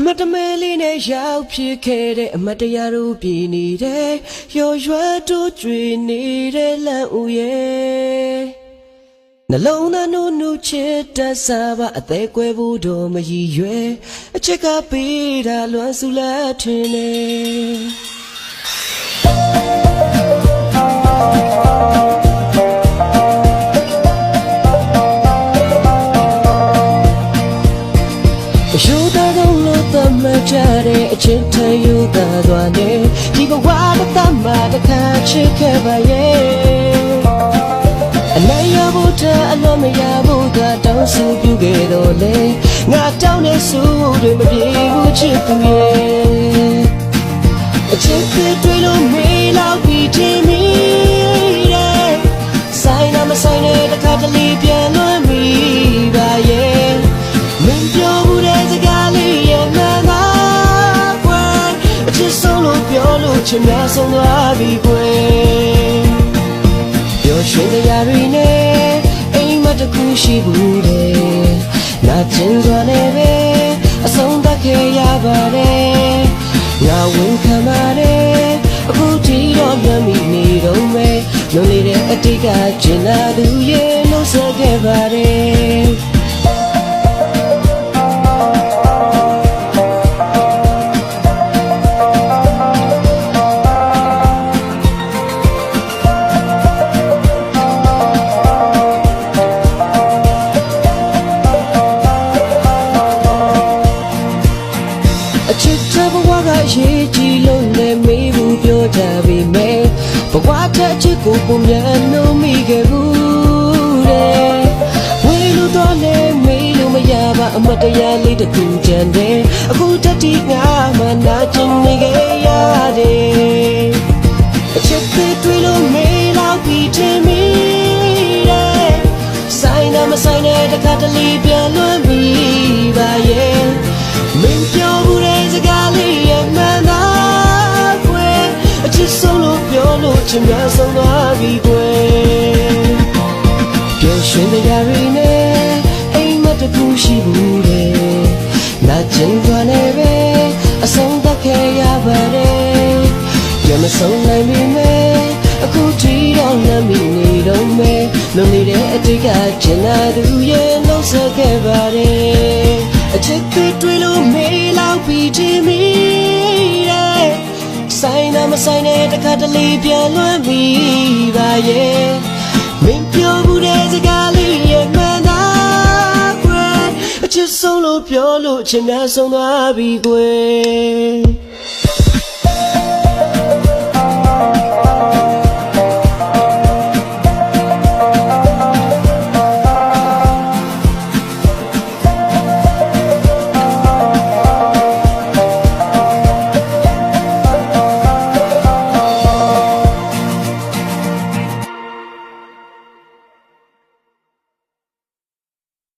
မတမဲလေးနဲ့ရောက်ဖြစ်ခဲ့တဲ့အမတရားတို့ပြည်နေတဲ့ရော်ရွယ်တို့ကျွေနေတဲ့လန့်ဦးရဲ့နှလုံးသားနုနုချစ်တတ်စားပါအသေးကွဲဖို့တော့မရည်ရွယ်အချက်ကပေးတာလွမ်းစုလက်ထင်နေယူတာတော့လို့တမချတဲ့အချင်းထယူတာသွားနေဒီဘဝတမတခါချစ်ခဲ့ပါရဲ့အနိုင်ရဖို့တဲ့အလုံးမရဖို့ကတောင်းဆိုပြုခဲ့တော့လေငါတောင်းနေစုတွေမပြေဘူးချစ်သူရဲ့အချစ်တွေလို့မေးလောက်ပြီးတင်မိတဲ့ဆိုင်နာမဆိုင်တဲ့တခါတလေပြန်လွှမ်းမိပါရဲ့မင်းပြောဘူးတဲ့စကားလေးရဲ့မှန်ပါကွယ်အချစ်ဆုံးလို့ပြောလို့ချင်များဆုံးသွားပြီကွယ်ပျော်ရွှင်တရားတွေနဲ့အိမ်မတခုရှိဘူးတဲ့နာကျင်စွာနဲ့ပဲအဆုံးသတ်ခဲ့ရပါတယ်ငါဝန်ခံပါတယ်အခုထိတော့မျက်မိနေတော့မယ်လွန်လေတဲ့အတိတ်ကကျင်လာသူရဲ့နှုတ်ဆက်ခဲ့ပါတယ်ချစ်တဲ့ဘဝကရေးကြည့်လို့လည်းမေးဘူးပြောကြပေမဲ့ဘဝတဲ့ချစ်ကိုပုံမြန်လို့မိခဲ့ဘူးတဲ့ဝေးလို့တော့လည်းမေးလို့မရပါအမတရားလေးတစ်ခုကြံတယ်အခုတတိငါမှနာကျင်နေခဲ့ရတယ်အချစ်တွေလို့မေးလောက်ပြီးတင်မိတဲ့ဆိုင်နာမဆိုင်တဲ့တခါတလေပြန်လွှမ်းမိပါရဲ့မင်းပြောဘူးတဲ့စကားလေးရဲ့မှန်သာကွယ်အချစ်ဆုံးလို့ပြောလို့ချင်များဆုံးသွားပြီကွယ်ပျော်ရွှင်တရားတွေနဲ့အိမ်မတခုရှိဘူးတဲ့နာကျင်သွားနေပဲအဆုံးသတ်ခဲ့ရပါတယ်ပြန်မဆုံးနိုင်ပြီမဲ့အခုထိတော့နှမ်းမိနေတော့မယ်လွန်နေတဲ့အတိတ်ကကျင်လာသူရဲ့နှုတ်ဆက်ခဲ့ပါတယ်အချစ်တွေလို့မေးလောက်ပြီးတင်မိတဲ့ဆိုင်နာမဆိုင်တဲ့တခါတလေပြန်လွှမ်းမိပါရဲ့မင်းပြောဘူးတဲ့စကားလေးရဲ့မှန်သာကွယ်အချစ်ဆုံးလို့ပြောလို့ချင်များဆုံးသွားပြီကွယ်